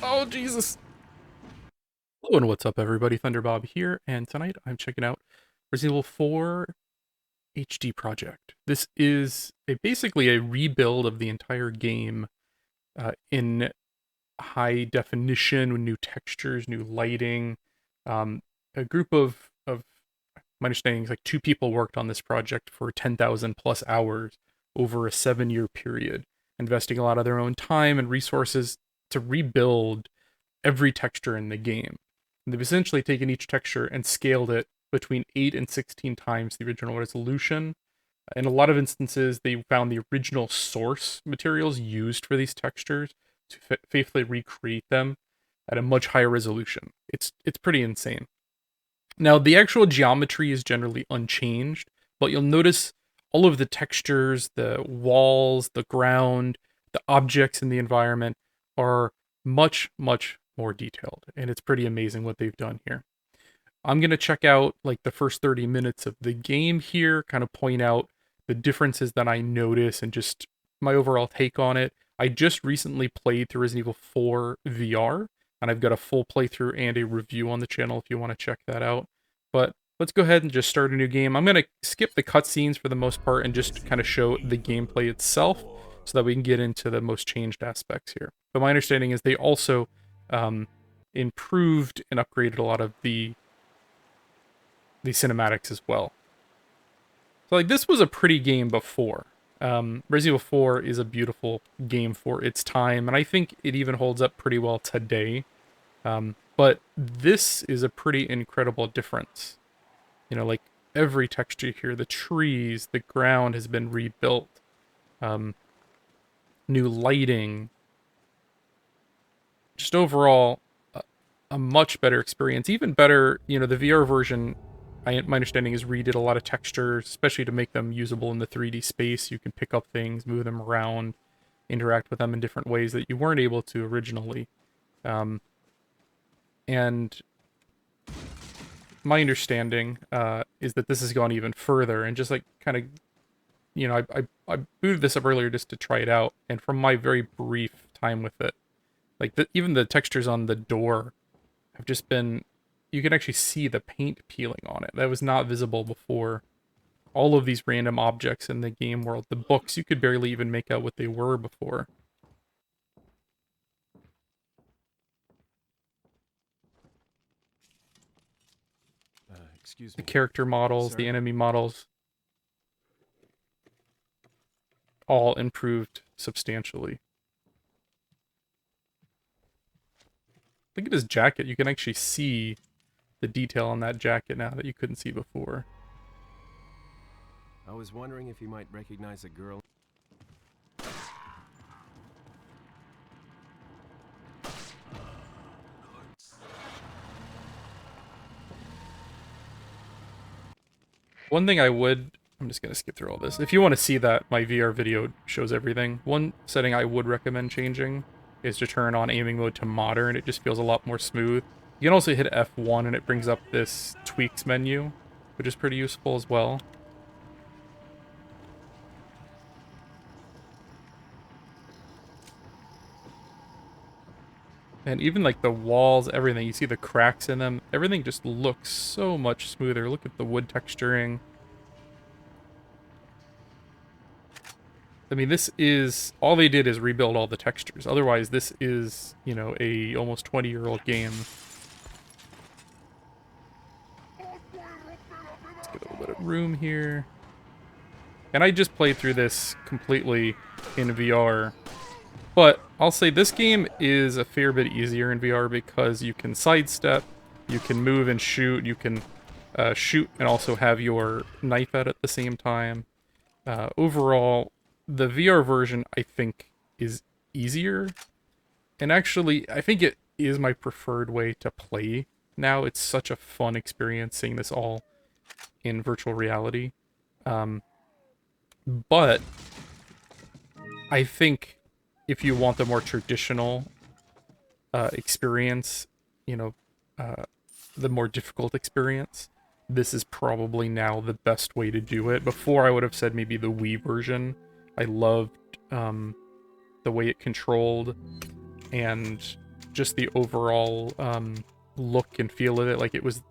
Oh, Jesus. Hello and what's up, everybody? Thunderbob here, and tonight I'm checking out Resident Evil 4 HD Project. This is basically a rebuild of the entire game in high definition with new textures, new lighting. A group of my understanding is like 2 people worked on this project for 10,000 plus hours over a 7-year period, investing a lot of their own time and resources to rebuild every texture in the game. And they've essentially taken each texture and scaled it between 8 and 16 times the original resolution. In a lot of instances, they found the original source materials used for these textures to faithfully recreate them at a much higher resolution. It's pretty insane. Now, the actual geometry is generally unchanged, but you'll notice all of the textures, the walls, the ground, the objects in the environment are much, much more detailed, and it's pretty amazing what they've done here. I'm going to check out like the first 30 minutes of the game here, kind of point out the differences that I notice and just my overall take on it. I just recently played through Resident Evil 4 VR, and I've got a full playthrough and a review on the channel if you want to check that out. But let's go ahead and just start a new game. I'm going to skip the cutscenes for the most part and just kind of show the gameplay itself so that we can get into the most changed aspects here. But my understanding is they also improved and upgraded a lot of the cinematics as well. So like this was a pretty game before. Resident Evil 4 is a beautiful game for its time, and I think it even holds up pretty well today. But this is a pretty incredible difference. You know, like every texture here, the trees, the ground has been rebuilt. New lighting. Just overall, a much better experience. Even better, you know, the VR version, my understanding is redid a lot of textures, especially to make them usable in the 3D space. You can pick up things, move them around, interact with them in different ways that you weren't able to originally. And my understanding is that this has gone even further, and just like kind of, you know, I booted this up earlier just to try it out, and from my very brief time with it, like even the textures on the door have just been, you can actually see the paint peeling on it. That was not visible before. All of these random objects in the game world, the books, you could barely even make out what they were before. Excuse The me. character models, Sir? the enemy models, all improved substantially. Look at his jacket. You can actually see the detail on that jacket now that you couldn't see before. I was wondering if you might recognize a girl. One thing I'm just going to skip through all this. If you want to see that, my VR video shows everything. One setting I would recommend changing is to turn on aiming mode to modern. It just feels a lot more smooth. You can also hit F1 and it brings up this tweaks menu, which is pretty useful as well. And even like the walls, everything, you see the cracks in them, everything just looks so much smoother. Look at the wood texturing. I mean, this is, all they did is rebuild all the textures. Otherwise, this is, you know, a almost 20-year-old game. Let's get a little bit of room here. And I just played through this completely in VR. But I'll say this game is a fair bit easier in VR because you can sidestep, you can move and shoot, you can shoot and also have your knife out at the same time. Overall, the VR version, I think, is easier. And actually, I think it is my preferred way to play now. It's such a fun experience seeing this all in virtual reality. But I think if you want the more traditional experience, you know, the more difficult experience, this is probably now the best way to do it. Before, I would have said maybe the Wii version. I loved the way it controlled, and just the overall look and feel of it. Like, it was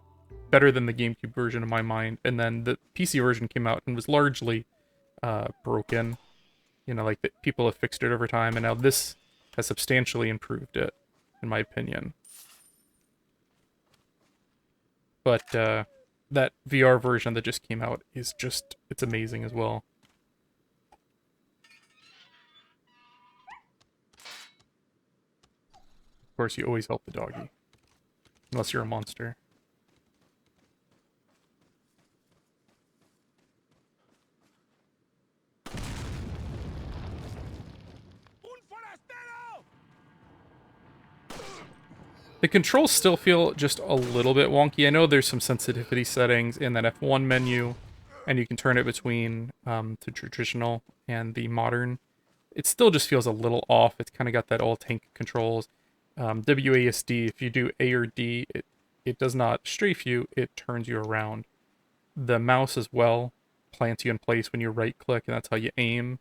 better than the GameCube version in my mind. And then the PC version came out and was largely broken. You know, like, people have fixed it over time, and now this has substantially improved it, in my opinion. But that VR version that just came out is just, it's amazing as well. Of course, you always help the doggy. Unless you're a monster. The controls still feel just a little bit wonky. I know there's some sensitivity settings in that F1 menu, and you can turn it between the traditional and the modern. It still just feels a little off. It's kind of got that all tank controls. WASD, if you do A or D, it does not strafe you, it turns you around. The mouse as well plants you in place when you right click, and that's how you aim.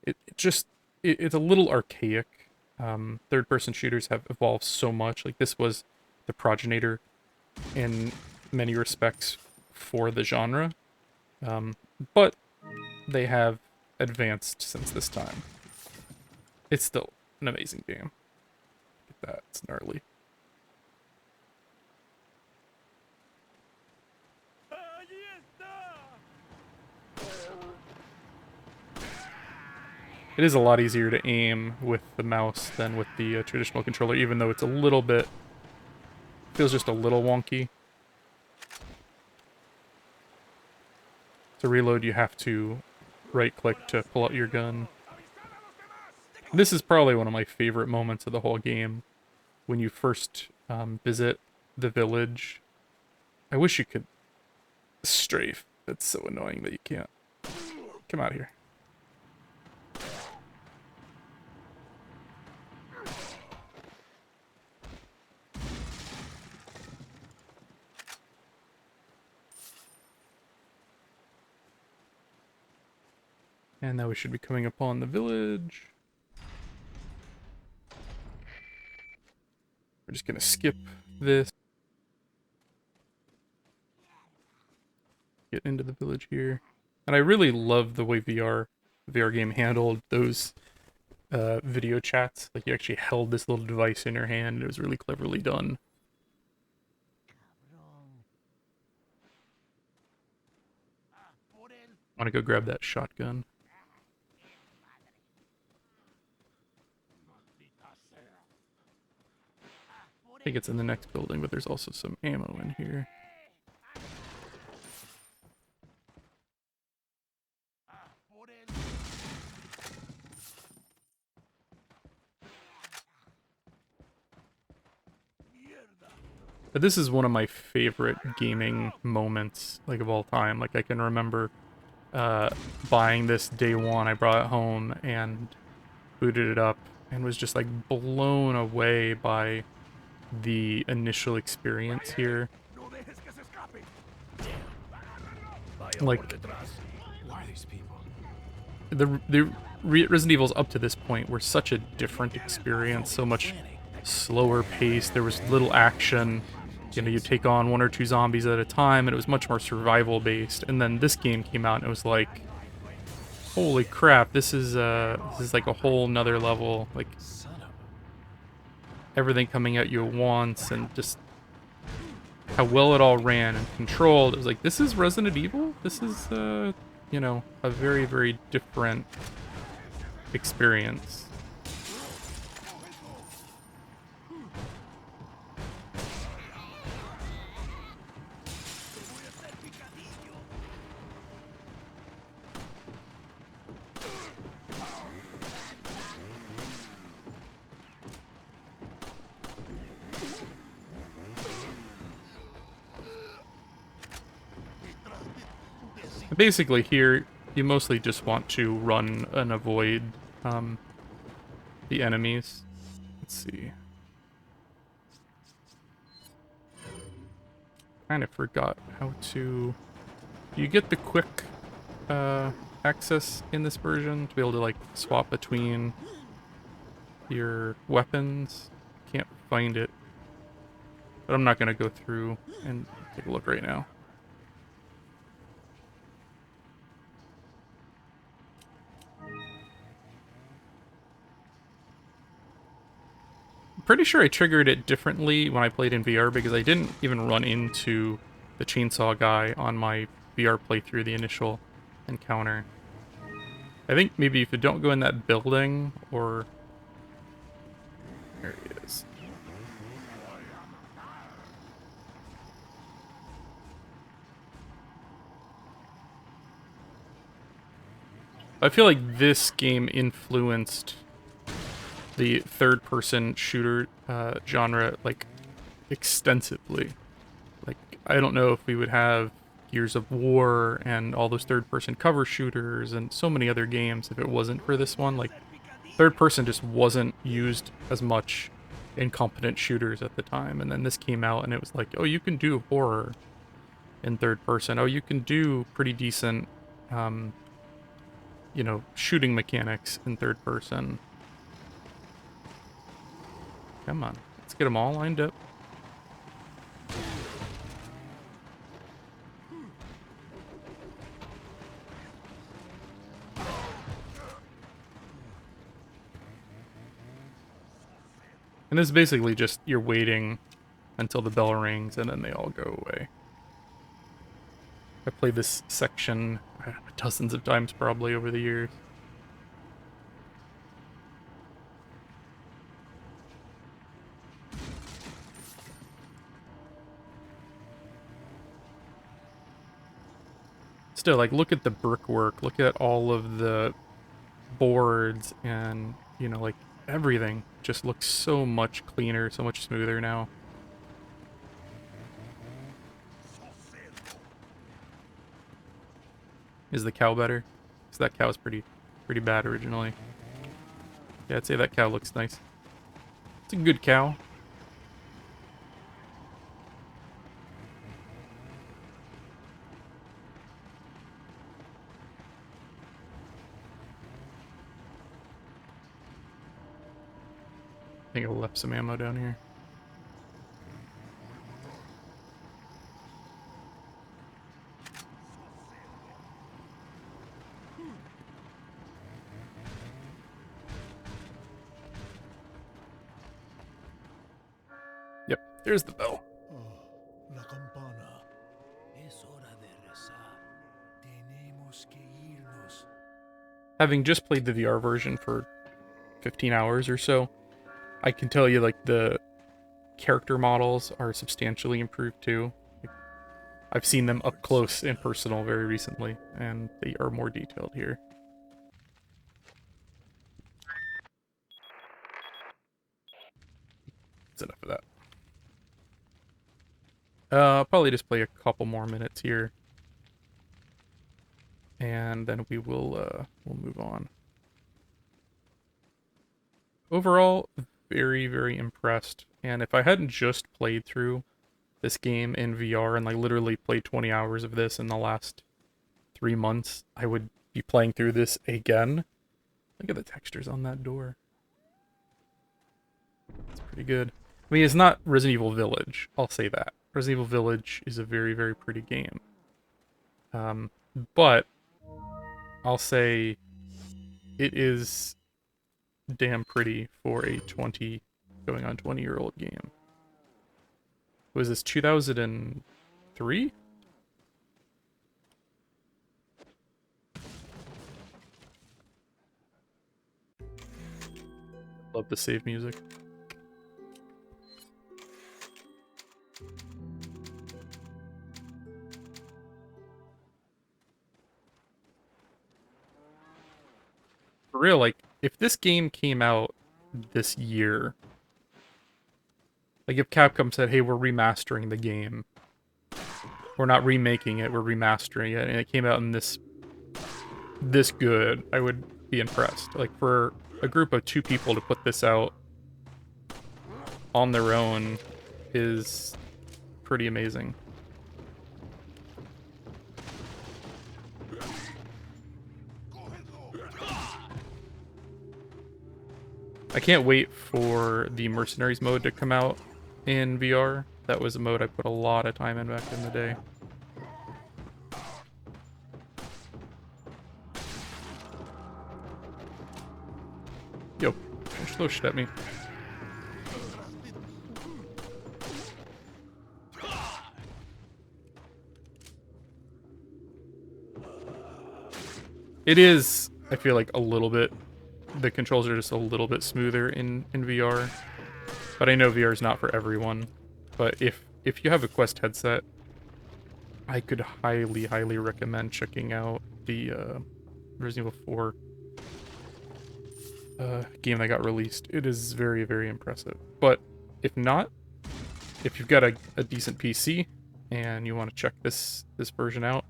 It's a little archaic. Third-person shooters have evolved so much. Like, this was the progenitor in many respects for the genre. But they have advanced since this time. It's still an amazing game. Look at that, it's gnarly. It is a lot easier to aim with the mouse than with the traditional controller, even though it's a little bit... feels just a little wonky. To reload, you have to right-click to pull out your gun. This is probably one of my favorite moments of the whole game. When you first visit the village. I wish you could strafe. That's so annoying that you can't. Come out here. And now we should be coming upon the village. We're just gonna skip this. Get into the village here. And I really love the way the VR game handled those video chats. Like, you actually held this little device in your hand, and it was really cleverly done. I want to go grab that shotgun. I think it's in the next building, but there's also some ammo in here. But this is one of my favorite gaming moments, like, of all time. Like, I can remember buying this day one. I brought it home and booted it up and was just, like, blown away by the initial experience here. Like, Why are these people? the Resident Evils up to this point were such a different experience, so much slower pace. There was little action. You know, you take on 1 or 2 zombies at a time, and it was much more survival based. And then this game came out, and it was like, holy crap, this is like a whole nother level. Like, everything coming at you at once, and just how well it all ran and controlled. It was like, this is Resident Evil? This is, you know, a very, very different experience. Basically here, you mostly just want to run and avoid the enemies. Let's see. Kind of forgot how to... Do you get the quick access in this version to be able to, like, swap between your weapons? can't find it. But I'm not going to go through and take a look right now. I'm pretty sure I triggered it differently when I played in VR because I didn't even run into the chainsaw guy on my VR playthrough, the initial encounter. I think maybe if you don't go in that building, or... There he is. I feel like this game influenced the third-person shooter genre, like, extensively. Like, I don't know if we would have Gears of War and all those third-person cover shooters and so many other games if it wasn't for this one. Like, third-person just wasn't used as much in competent shooters at the time, and then this came out and it was like, oh, you can do horror in third-person. Oh, you can do pretty decent, you know, shooting mechanics in third-person. Come on, let's get them all lined up. And this is basically just you're waiting until the bell rings and then they all go away. I played this section dozens of times probably over the years. Still, like, look at the brickwork, look at all of the boards, and, you know, like, everything just looks so much cleaner, so much smoother now. Is the cow better? Because that cow was pretty bad originally. Yeah, I'd say that cow looks nice. It's a good cow. I think I left some ammo down here. Yep, there's the bell. La campana. Es hora de rezar. Tenemos que irnos. Having just played the VR version for 15 hours or so, I can tell you, like, the character models are substantially improved too. Like, I've seen them up close and personal very recently, and they are more detailed here. That's enough of that. I'll probably just play a couple more minutes here, and then we will we'll move on. Overall, very impressed. And if I hadn't just played through this game in VR and like literally played 20 hours of this in the last 3 months, I would be playing through this again. Look at the textures on that door. It's pretty good. I mean, it's not Resident Evil Village, I'll say that. Resident Evil Village is a very pretty game. But I'll say it is damn pretty for a 20 going on 20-year-old game. Was this 2003? Love the save music. For real, like, if this game came out this year, like if Capcom said, hey, we're remastering the game, we're not remaking it, we're remastering it, and it came out in this good, I would be impressed. Like, for a group of 2 people to put this out on their own is pretty amazing. I can't wait for the Mercenaries mode to come out in VR. That was a mode I put a lot of time in back in the day. Yo, don't throw shit at me. It is, I feel like, a little bit, the controls are just a little bit smoother in VR. But I know VR is not for everyone. But if you have a Quest headset, I could highly, highly recommend checking out the Resident Evil 4 game that got released. It is very, very impressive. But if not, if you've got a decent PC and you want to check this version out,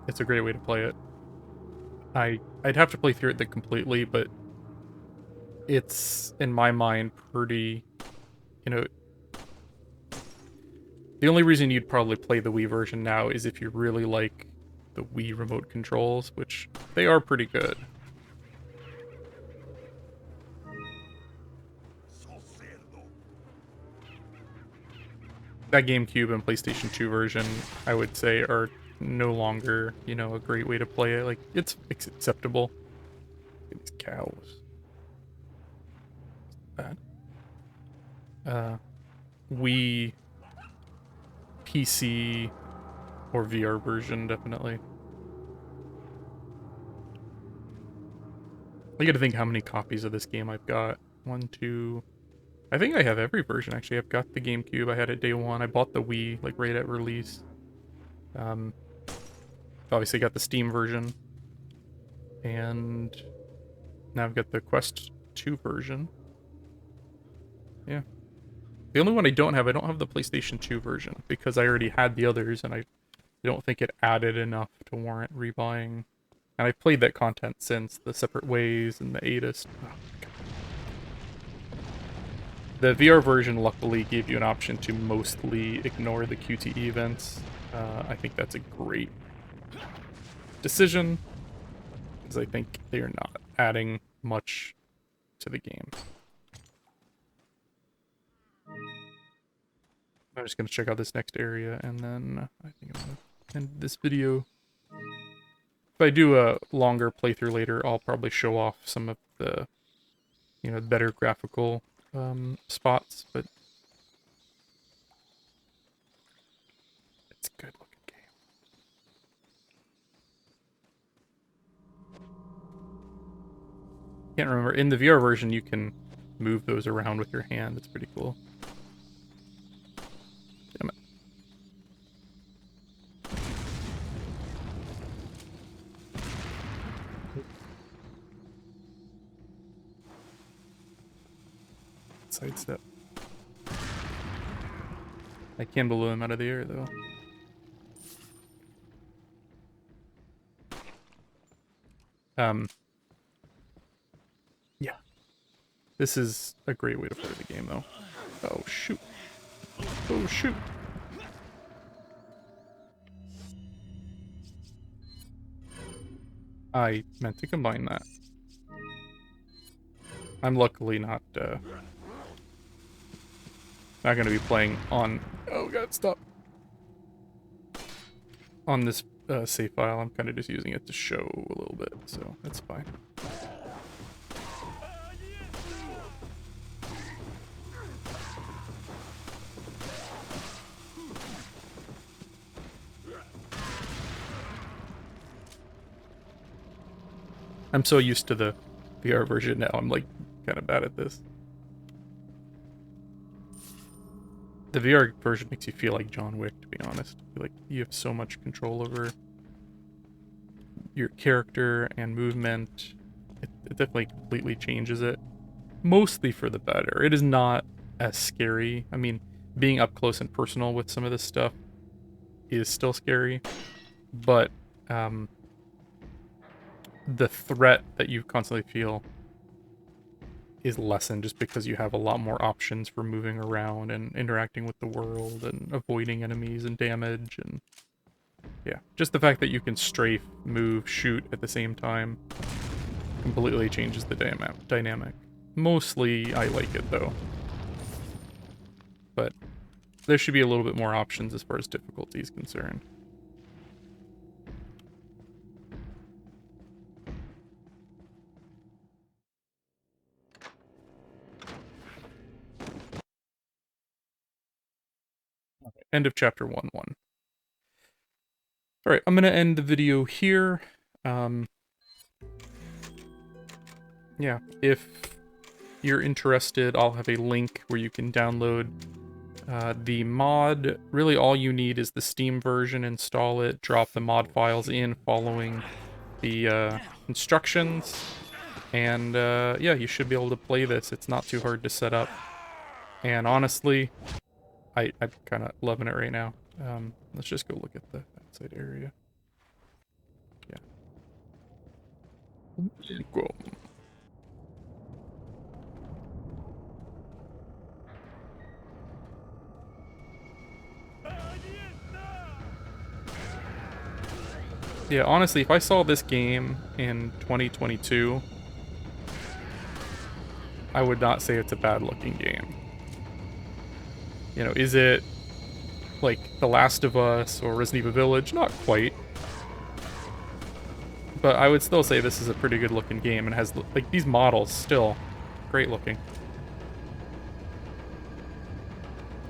it's a great way to play it. I'd have to play through it completely, but it's, in my mind, pretty, you know, the only reason you'd probably play the Wii version now is if you really like the Wii remote controls, which they are pretty good. That GameCube and PlayStation 2 version, I would say, are no longer, you know, a great way to play it. Like, it's acceptable. These cows. Bad. Wii, PC, or VR version, definitely. I gotta think how many copies of this game I've got. 1, 2... I think I have every version, actually. I've got the GameCube, I had it day one. I bought the Wii, like, right at release. Obviously got the Steam version. And now I've got the Quest 2 version. Yeah. The only one I don't have the PlayStation 2 version, because I already had the others, and I don't think it added enough to warrant rebuying. And I've played that content since, the Separate Ways and the ATIS. Oh, the VR version luckily gave you an option to mostly ignore the QTE events. I think that's a great decision, because I think they are not adding much to the game. I'm just going to check out this next area, and then I think I'm going to end this video. If I do a longer playthrough later, I'll probably show off some of the, you know, better graphical spots, but it's a good looking game. Can't remember. In the VR version, you can move those around with your hand. It's pretty cool. Damn it. Sidestep. I can blow him out of the air, though. Yeah. This is a great way to play the game, though. Oh, shoot. Oh, shoot. I meant to combine that. I'm luckily not going to be playing on... Oh god, stop. On this save file, I'm kind of just using it to show a little bit, so that's fine. I'm so used to the VR version now, I'm like kind of bad at this. The VR version makes you feel like John Wick, to be honest. Like you have so much control over your character and movement. It definitely completely changes it. Mostly for the better. It is not as scary. I mean, being up close and personal with some of this stuff is still scary, but the threat that you constantly feel is lessened just because you have a lot more options for moving around and interacting with the world and avoiding enemies and damage, and yeah, just the fact that you can strafe, move, shoot at the same time completely changes the dynamic. Mostly, I like it, though. But there should be a little bit more options as far as difficulty is concerned. End of chapter 1-1. Alright, I'm going to end the video here. Yeah, if you're interested, I'll have a link where you can download the mod. Really all you need is the Steam version, install it, drop the mod files in following the instructions, and yeah, you should be able to play this. It's not too hard to set up, and honestly, I'm kind of loving it right now. Let's just go look at the outside area. Yeah. Go. Yeah, honestly, if I saw this game in 2022, I would not say it's a bad-looking game. You know, is it like The Last of Us or Resident Evil Village? Not quite. But I would still say this is a pretty good-looking game and has, like, these models still great-looking.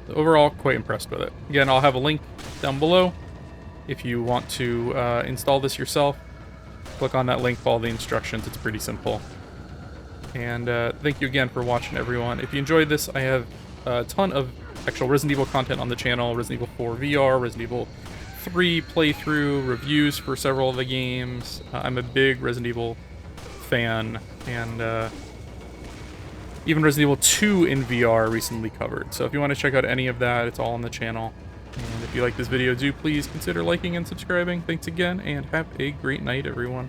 So overall, quite impressed with it. Again, I'll have a link down below. If you want to install this yourself, click on that link, follow the instructions. It's pretty simple. And thank you again for watching, everyone. If you enjoyed this, I have a ton of actual Resident Evil content on the channel. Resident Evil 4 VR, Resident Evil 3 playthrough, reviews for several of the games. I'm a big Resident Evil fan, and even Resident Evil 2 in VR recently covered. So if you want to check out any of that, it's all on the channel. And if you like this video, do please consider liking and subscribing. Thanks again, and have a great night, everyone.